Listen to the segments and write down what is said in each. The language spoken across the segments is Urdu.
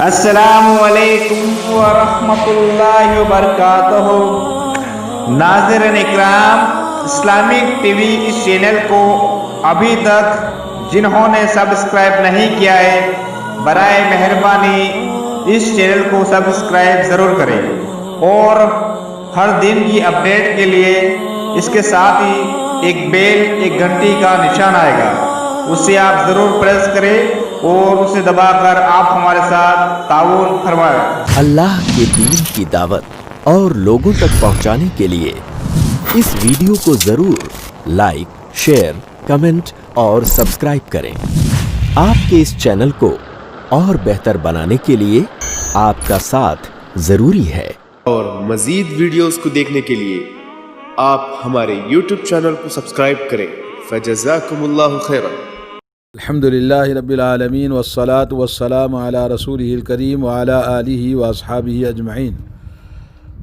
السلام علیکم ورحمۃ اللہ وبرکاتہ۔ ناظرین اکرام، اسلامک ٹی وی اس چینل کو ابھی تک جنہوں نے سبسکرائب نہیں کیا ہے، برائے مہربانی اس چینل کو سبسکرائب ضرور کریں، اور ہر دن کی اپڈیٹ کے لیے اس کے ساتھ ہی ایک بیل، ایک گھنٹی کا نشان آئے گا، اسے آپ ضرور پریس کریں اور اسے دبا کر آپ ہمارے ساتھ تعاون فرمائیں۔ اللہ کے دین کی دعوت اور لوگوں تک پہنچانے کے لیے اس ویڈیو کو ضرور لائک، شیئر، کمنٹ اور سبسکرائب کریں۔ آپ کے اس چینل کو اور بہتر بنانے کے لیے آپ کا ساتھ ضروری ہے۔ اور مزید ویڈیوز کو دیکھنے کے لیے آپ ہمارے یوٹیوب چینل کو سبسکرائب کریں۔ فجزاکم اللہ خیرا۔ الحمدللہ رب العالمین والصلاة والسلام علی رسولہ الکریم وعلی آلہ واصحابہ اجمعین۔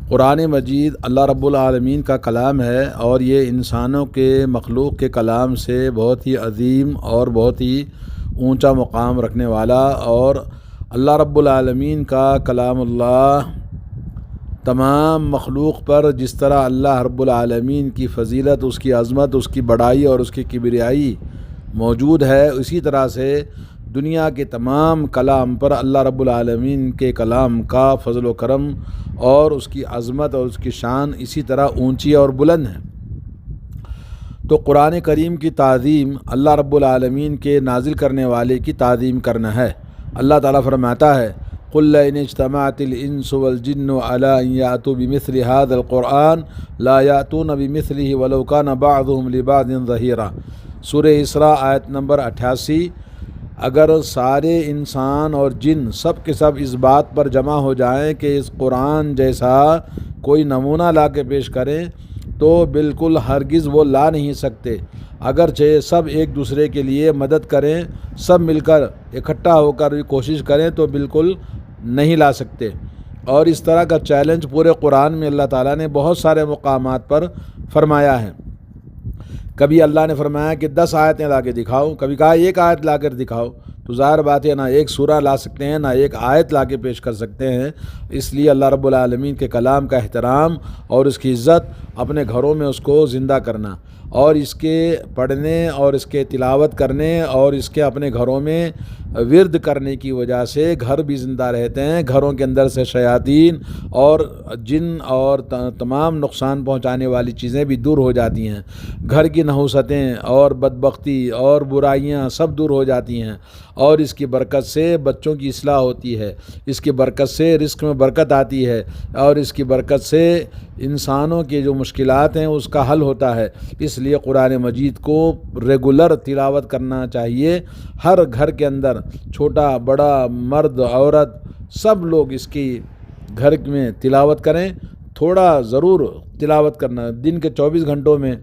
قرآن مجید اللہ رب العالمین کا کلام ہے، اور یہ انسانوں کے مخلوق کے کلام سے بہت ہی عظیم اور بہت ہی اونچا مقام رکھنے والا، اور اللہ رب العالمین کا کلام اللہ تمام مخلوق پر جس طرح اللہ رب العالمین کی فضیلت، اس کی عظمت، اس کی بڑائی اور اس کی کبریائی موجود ہے، اسی طرح سے دنیا کے تمام کلام پر اللہ رب العالمین کے کلام کا فضل و کرم اور اس کی عظمت اور اس کی شان اسی طرح اونچی اور بلند ہے۔ تو قرآن کریم کی تعظیم اللہ رب العالمین کے نازل کرنے والے کی تعظیم کرنا ہے۔ اللہ تعالیٰ فرماتا ہے قُلْ لَئِنِ اجْتَمَعَتِ الْإِنسُ وَالْجِنُّ عَلَىٰ أَن يَأْتُوا بِمِثْلِ هَٰذَا الْقُرْآنِ لَا يَأْتُونَ بِمِثْلِهِ وَلَوْ كَانَ بَعْضُهُمْ لِبَعْضٍ ظَهِيرًا۔ سورہ اسراء آیت نمبر 88۔ اگر سارے انسان اور جن سب کے سب اس بات پر جمع ہو جائیں کہ اس قرآن جیسا کوئی نمونہ لا کے پیش کریں، تو بالکل ہرگز وہ لا نہیں سکتے، اگرچہ سب ایک دوسرے کے لیے مدد کریں، سب مل کر اکٹھا ہو کر بھی کوشش کریں تو بالکل نہیں لا سکتے۔ اور اس طرح کا چیلنج پورے قرآن میں اللہ تعالیٰ نے بہت سارے مقامات پر فرمایا ہے۔ کبھی اللہ نے فرمایا کہ 10 آیتیں لا کے دکھاؤ، کبھی کہا ایک آیت لا کر دکھاؤ، تو ظاہر بات ہے نہ ایک سورہ لا سکتے ہیں، نہ ایک آیت لا کے پیش کر سکتے ہیں۔ اس لیے اللہ رب العالمین کے کلام کا احترام اور اس کی عزت، اپنے گھروں میں اس کو زندہ کرنا، اور اس کے پڑھنے اور اس کے تلاوت کرنے اور اس کے اپنے گھروں میں ورد کرنے کی وجہ سے گھر بھی زندہ رہتے ہیں، گھروں کے اندر سے شیاطین اور جن اور تمام نقصان پہنچانے والی چیزیں بھی دور ہو جاتی ہیں، گھر کی نحوستیں اور بدبختی اور برائیاں سب دور ہو جاتی ہیں، اور اس کی برکت سے بچوں کی اصلاح ہوتی ہے، اس کی برکت سے رزق میں برکت آتی ہے، اور اس کی برکت سے انسانوں کی جو مشکلات ہیں اس کا حل ہوتا ہے۔ اس لیے قرآن مجید کو ریگولر تلاوت کرنا چاہیے، ہر گھر کے اندر چھوٹا بڑا مرد عورت سب لوگ اس کی گھر میں تلاوت کریں، تھوڑا ضرور تلاوت کرنا، دن کے 24 گھنٹوں میں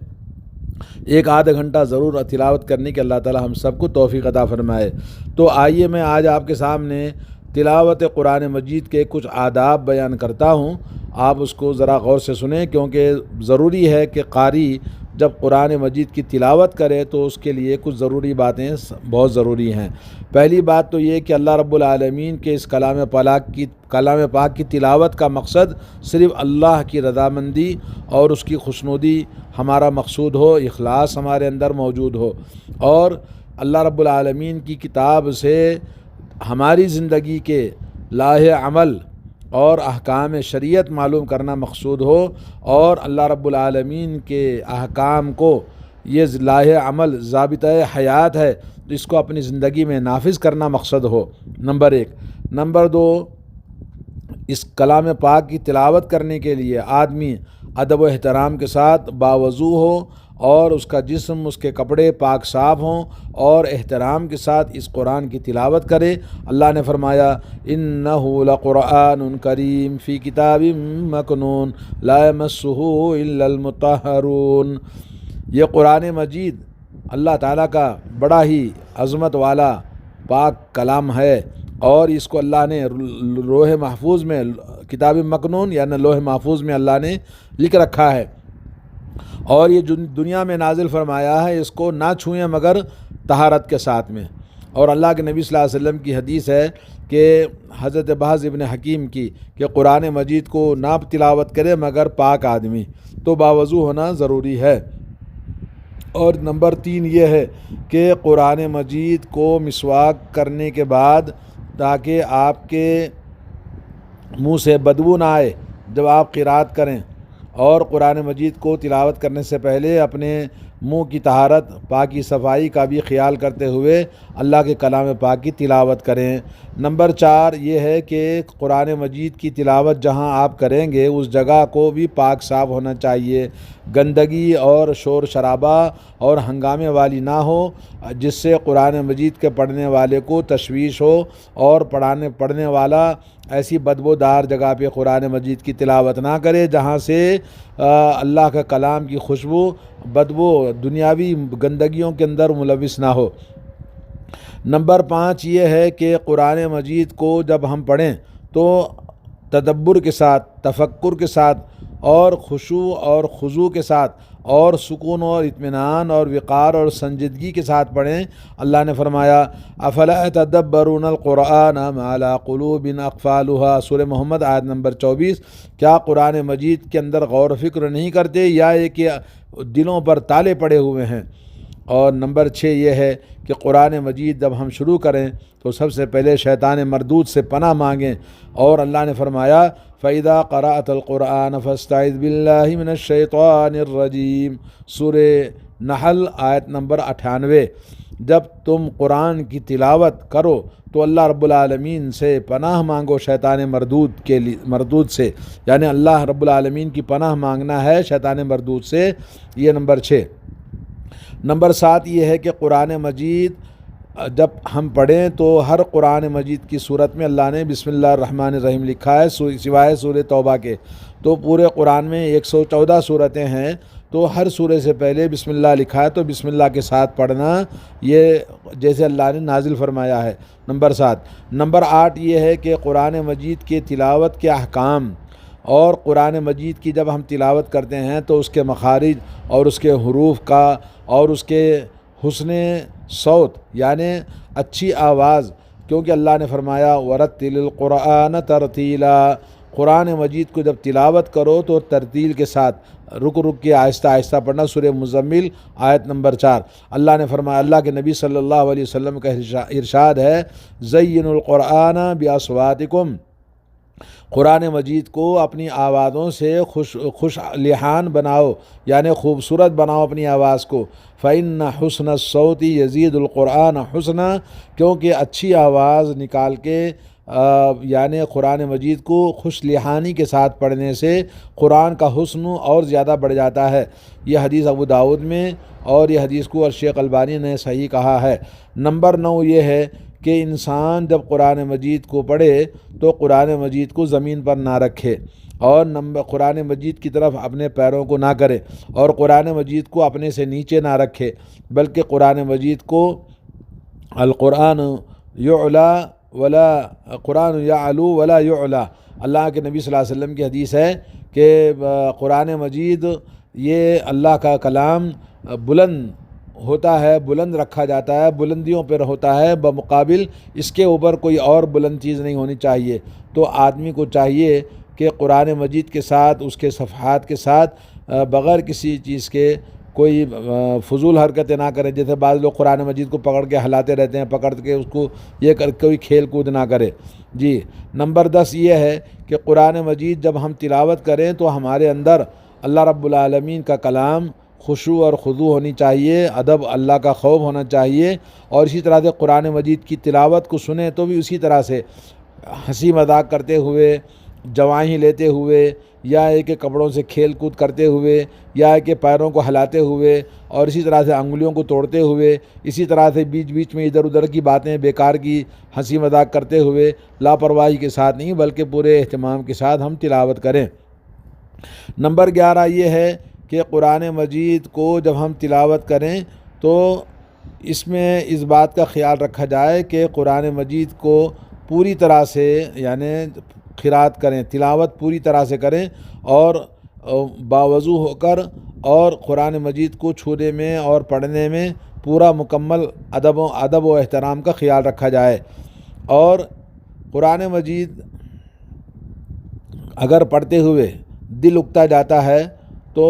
ایک آدھا گھنٹہ ضرور تلاوت کرنے کی اللہ تعالی ہم سب کو توفیق عطا فرمائے۔ تو آئیے میں آج آپ کے سامنے تلاوت قرآن مجید کے کچھ آداب بیان کرتا ہوں، آپ اس کو ذرا غور سے سنیں، کیونکہ ضروری ہے کہ قاری جب قرآن مجید کی تلاوت کرے تو اس کے لیے کچھ ضروری باتیں بہت ضروری ہیں۔ پہلی بات تو یہ کہ اللہ رب العالمین کے اس کلام پاک کی تلاوت کا مقصد صرف اللہ کی رضامندی اور اس کی خوشنودی ہمارا مقصود ہو، اخلاص ہمارے اندر موجود ہو، اور اللہ رب العالمین کی کتاب سے ہماری زندگی کے لاہ عمل اور احکام شریعت معلوم کرنا مقصود ہو، اور اللہ رب العالمین کے احکام کو یہ لاہ عمل ضابطۂ حیات ہے، اس کو اپنی زندگی میں نافذ کرنا مقصد ہو، نمبر 1۔ نمبر 2، اس کلام پاک کی تلاوت کرنے کے لیے آدمی ادب و احترام کے ساتھ باوضو ہو، اور اس کا جسم، اس کے کپڑے پاک صاف ہوں، اور احترام کے ساتھ اس قرآن کی تلاوت کرے۔ اللہ نے فرمایا اِنَّهُ لَقُرْآنٌ کریم فی کتاب مکنون لا یمسہ الا المطہرون۔ یہ قرآن مجید اللہ تعالیٰ کا بڑا ہی عظمت والا پاک کلام ہے، اور اس کو اللہ نے لوح محفوظ میں، کتاب مکنون یعنی لوح محفوظ میں اللہ نے لکھ رکھا ہے، اور یہ دنیا میں نازل فرمایا ہے، اس کو نہ چھوئیں مگر طہارت کے ساتھ میں۔ اور اللہ کے نبی صلی اللہ علیہ وسلم کی حدیث ہے کہ حضرت بحز ابن حکیم کی کہ قرآن مجید کو نہ تلاوت کرے مگر پاک آدمی، تو باوضو ہونا ضروری ہے۔ اور نمبر 3 یہ ہے کہ قرآن مجید کو مسواک کرنے کے بعد تاکہ آپ کے منہ سے بدبو نہ آئے جب آپ قرات کریں، اور قرآن مجید کو تلاوت کرنے سے پہلے اپنے منہ کی طہارت پاکی صفائی کا بھی خیال کرتے ہوئے اللہ کے کلام پاک کی تلاوت کریں۔ نمبر 4 یہ ہے کہ قرآن مجید کی تلاوت جہاں آپ کریں گے اس جگہ کو بھی پاک صاف ہونا چاہیے، گندگی اور شور شرابہ اور ہنگامے والی نہ ہو جس سے قرآن مجید کے پڑھنے والے کو تشویش ہو، اور پڑھنے والا ایسی بدبودار جگہ پہ قرآن مجید کی تلاوت نہ کرے جہاں سے اللہ کا کلام کی خوشبو بدبو دنیاوی گندگیوں کے اندر ملوث نہ ہو۔ نمبر 5 یہ ہے کہ قرآن مجید کو جب ہم پڑھیں تو تدبر کے ساتھ، تفکر کے ساتھ اور خشوع اور خضوع کے ساتھ اور سکون اور اطمینان اور وقار اور سنجیدگی کے ساتھ پڑھیں۔ اللہ نے فرمایا افلا يتدبرون القرآن ما على قلوب اقفالها، سورہ محمد آیت نمبر 24، کیا قرآن مجید کے اندر غور و فکر نہیں کرتے یا یہ کہ دلوں پر تالے پڑے ہوئے ہیں؟ اور نمبر 6 یہ ہے کہ قرآن مجید جب ہم شروع کریں تو سب سے پہلے شیطان مردود سے پناہ مانگیں، اور اللہ نے فرمایا فَإِذَا قَرَأْتَ الْقُرْآنَ فَاسْتَعِذْ بِاللَّهِ مِنَ الشَّيْطَانِ الرَّجِيمِ، سورہ نحل آیت نمبر 98۔ جب تم قرآن کی تلاوت کرو تو اللہ رب العالمین سے پناہ مانگو شیطان مردود سے، یعنی اللہ رب العالمین کی پناہ مانگنا ہے شیطان مردود سے، یہ نمبر 6۔ نمبر 7 یہ ہے کہ قرآن مجید جب ہم پڑھیں تو ہر قرآن مجید کی صورت میں اللہ نے بسم اللہ الرحمن الرحیم لکھا ہے، سوائے سورہ توبہ کے۔ تو پورے قرآن میں 114 صورتیں ہیں، تو ہر سورہ سے پہلے بسم اللہ لکھا ہے، تو بسم اللہ کے ساتھ پڑھنا یہ جیسے اللہ نے نازل فرمایا ہے۔ نمبر 7۔ نمبر 8 یہ ہے کہ قرآن مجید کے تلاوت کے احکام، اور قرآن مجید کی جب ہم تلاوت کرتے ہیں تو اس کے مخارج اور اس کے حروف کا اور اس کے حسن صوت یعنی اچھی آواز، کیونکہ اللہ نے فرمایا وَرَتِّلِ الْقُرْآنَ تَرْتِيلًا، قرآن مجید کو جب تلاوت کرو تو ترتیل کے ساتھ رک کے آہستہ آہستہ پڑھنا۔ سورہ مزمل آیت نمبر 4۔ اللہ نے فرمایا، اللہ کے نبی صلی اللہ علیہ وسلم کا ارشاد ہے زَيِّنُوا الْقُرْآنَ بِأَصْوَاتِكُمْ، قرآن مجید کو اپنی آوازوں سے خوش لحان بناؤ، یعنی خوبصورت بناؤ اپنی آواز کو۔ فَإِنَّ حُسْنَ الصَّوْتِ يَزِيدُ الْقُرْآنَ حُسْنًا، کیونکہ اچھی آواز نکال کے یعنی قرآن مجید کو خوش لحانی کے ساتھ پڑھنے سے قرآن کا حسن اور زیادہ بڑھ جاتا ہے۔ یہ حدیث ابو داؤد میں، اور یہ حدیث کو شیخ البانی نے صحیح کہا ہے۔ نمبر 9 یہ ہے کہ انسان جب قرآن مجید کو پڑھے تو قرآن مجید کو زمین پر نہ رکھے، اور قرآن مجید کی طرف اپنے پیروں کو نہ کرے، اور قرآن مجید کو اپنے سے نیچے نہ رکھے، بلکہ قرآن مجید کو القرآن یعلا ولا قرآن یعلو ولا یعلا، اللہ کے نبی صلی اللہ علیہ وسلم کی حدیث ہے کہ قرآن مجید یہ اللہ کا کلام بلند ہوتا ہے، بلند رکھا جاتا ہے، بلندیوں پر ہوتا ہے، بمقابل اس کے اوپر کوئی اور بلند چیز نہیں ہونی چاہیے۔ تو آدمی کو چاہیے کہ قرآن مجید کے ساتھ، اس کے صفحات کے ساتھ بغیر کسی چیز کے کوئی فضول حرکتیں نہ کریں، جیسے بعض لوگ قرآن مجید کو پکڑ کے ہلاتے رہتے ہیں، پکڑ کے اس کو یہ کر کوئی کھیل کود نہ کرے۔ جی نمبر 10 یہ ہے کہ قرآن مجید جب ہم تلاوت کریں تو ہمارے اندر اللہ رب العالمین کا کلام خشوع اور خضوع ہونی چاہیے، ادب، اللہ کا خوف ہونا چاہیے، اور اسی طرح سے قرآن مجید کی تلاوت کو سنیں تو بھی اسی طرح سے ہنسی مذاق کرتے ہوئے، جوائیں لیتے ہوئے، یا ایک کپڑوں سے کھیل کود کرتے ہوئے، یا کہ پیروں کو ہلاتے ہوئے، اور اسی طرح سے انگلیوں کو توڑتے ہوئے، اسی طرح سے بیچ بیچ میں ادھر ادھر کی باتیں بیکار کی ہنسی مذاق کرتے ہوئے لاپرواہی کے ساتھ نہیں، بلکہ پورے اہتمام کے ساتھ ہم تلاوت کریں۔ نمبر 11 یہ ہے کہ قرآن مجید کو جب ہم تلاوت کریں تو اس میں اس بات کا خیال رکھا جائے کہ قرآن مجید کو پوری طرح سے یعنی قرات کریں، تلاوت پوری طرح سے کریں، اور باوضو ہو کر، اور قرآن مجید کو چھونے میں اور پڑھنے میں پورا مکمل ادب و احترام کا خیال رکھا جائے۔ اور قرآن مجید اگر پڑھتے ہوئے دل اکتا جاتا ہے تو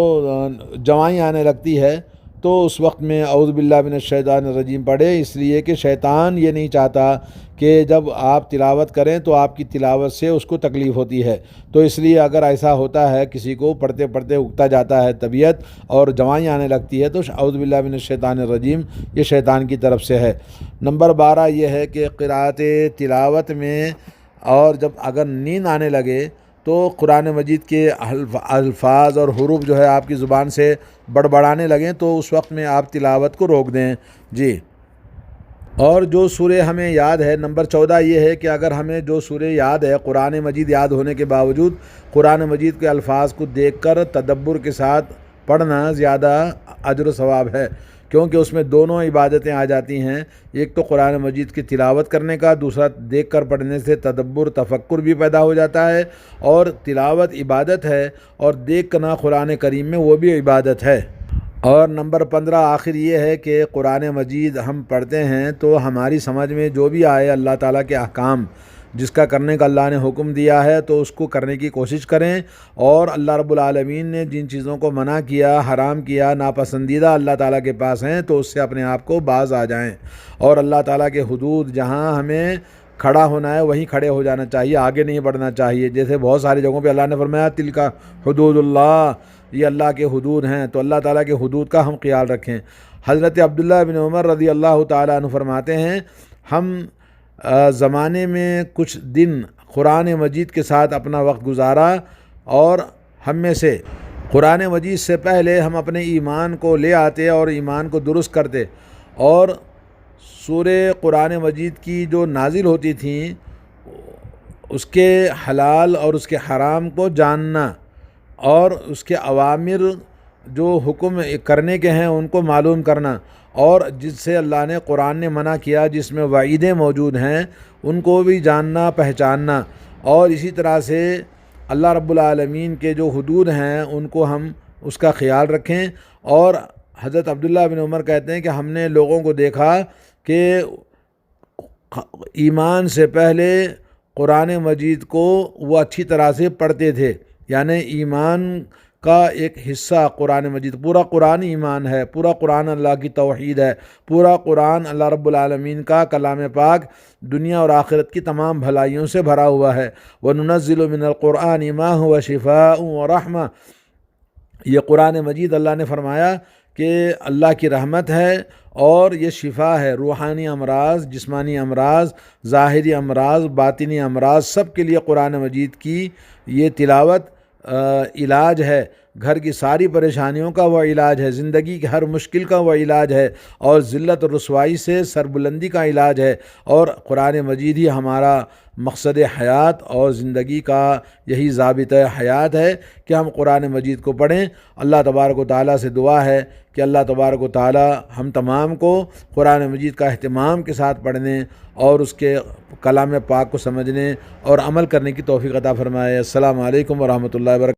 جوائیں آنے لگتی ہے، تو اس وقت میں اعوذ باللہ من الشیطان الرجیم پڑھے، اس لیے کہ شیطان یہ نہیں چاہتا کہ جب آپ تلاوت کریں تو آپ کی تلاوت سے اس کو تکلیف ہوتی ہے، تو اس لیے اگر ایسا ہوتا ہے کسی کو پڑھتے پڑھتے اکتا جاتا ہے طبیعت اور جوائیں آنے لگتی ہے، تو اعوذ باللہ من الشیطان الرجیم یہ شیطان کی طرف سے ہے۔ نمبر 12 یہ ہے کہ قرأت تلاوت میں اور جب اگر نیند آنے لگے تو قرآن مجید کے الفاظ اور حروف جو ہے آپ کی زبان سے بڑبڑانے لگیں تو اس وقت میں آپ تلاوت کو روک دیں جی۔ اور جو سورہ ہمیں یاد ہے، نمبر 14 یہ ہے کہ اگر ہمیں جو سورہ یاد ہے، قرآن مجید یاد ہونے کے باوجود قرآن مجید کے الفاظ کو دیکھ کر تدبر کے ساتھ پڑھنا زیادہ اجر و ثواب ہے، کیونکہ اس میں دونوں عبادتیں آ جاتی ہیں، ایک تو قرآن مجید کی تلاوت کرنے کا، دوسرا دیکھ کر پڑھنے سے تدبر تفکر بھی پیدا ہو جاتا ہے، اور تلاوت عبادت ہے اور دیکھ کرنا قرآن کریم میں وہ بھی عبادت ہے۔ اور نمبر 15 آخر یہ ہے کہ قرآن مجید ہم پڑھتے ہیں تو ہماری سمجھ میں جو بھی آئے اللہ تعالیٰ کے احکام جس کا کرنے کا اللہ نے حکم دیا ہے تو اس کو کرنے کی کوشش کریں، اور اللہ رب العالمین نے جن چیزوں کو منع کیا، حرام کیا، ناپسندیدہ اللہ تعالیٰ کے پاس ہیں تو اس سے اپنے آپ کو باز آ جائیں، اور اللہ تعالیٰ کے حدود جہاں ہمیں کھڑا ہونا ہے وہیں کھڑے ہو جانا چاہیے، آگے نہیں بڑھنا چاہیے۔ جیسے بہت ساری جگہوں پہ اللہ نے فرمایا تلک حدود اللہ، یہ اللہ کے حدود ہیں، تو اللہ تعالیٰ کے حدود کا ہم خیال رکھیں۔ حضرت عبداللہ بن عمر رضی اللہ تعالیٰ عنہ فرماتے ہیں، ہم زمانے میں کچھ دن قرآن مجید کے ساتھ اپنا وقت گزارا، اور ہم میں سے قرآن مجید سے پہلے ہم اپنے ایمان کو لے آتے اور ایمان کو درست کرتے، اور سورہ قرآن مجید کی جو نازل ہوتی تھیں اس کے حلال اور اس کے حرام کو جاننا، اور اس کے اوامر جو حکم کرنے کے ہیں ان کو معلوم کرنا، اور جس سے اللہ نے قرآن نے منع کیا جس میں وعیدیں موجود ہیں ان کو بھی جاننا پہچاننا، اور اسی طرح سے اللہ رب العالمین کے جو حدود ہیں ان کو ہم اس کا خیال رکھیں۔ اور حضرت عبداللہ بن عمر کہتے ہیں کہ ہم نے لوگوں کو دیکھا کہ ایمان سے پہلے قرآن مجید کو وہ اچھی طرح سے پڑھتے تھے، یعنی ایمان کا ایک حصہ قرآن مجید، پورا قرآن ایمان ہے، پورا قرآن اللہ کی توحید ہے، پورا قرآن اللہ رب العالمین کا کلام پاک دنیا اور آخرت کی تمام بھلائیوں سے بھرا ہوا ہے۔ وَنُنَزِّلُ مِنَ الْقُرْآنِ مَا هُوَ شِفَاءٌ وَرَحْمَةٌ، یہ قرآن مجید اللہ نے فرمایا کہ اللہ کی رحمت ہے اور یہ شفا ہے، روحانی امراض، جسمانی امراض، ظاہری امراض، باطنی امراض، سب کے لیے قرآن مجید کی یہ تلاوت علاج ہے، گھر کی ساری پریشانیوں کا وہ علاج ہے، زندگی کی ہر مشکل کا وہ علاج ہے، اور ذلت اور رسوائی سے سربلندی کا علاج ہے، اور قرآن مجید ہی ہمارا مقصد حیات اور زندگی کا یہی ضابطہ حیات ہے کہ ہم قرآن مجید کو پڑھیں۔ اللہ تبارک و تعالیٰ سے دعا ہے کہ اللہ تبارک و تعالیٰ ہم تمام کو قرآن مجید کا اہتمام کے ساتھ پڑھنے اور اس کے کلام پاک کو سمجھنے اور عمل کرنے کی توفیق عطا فرمائے۔ السلام علیکم ورحمۃ اللہ وبرکاتہ۔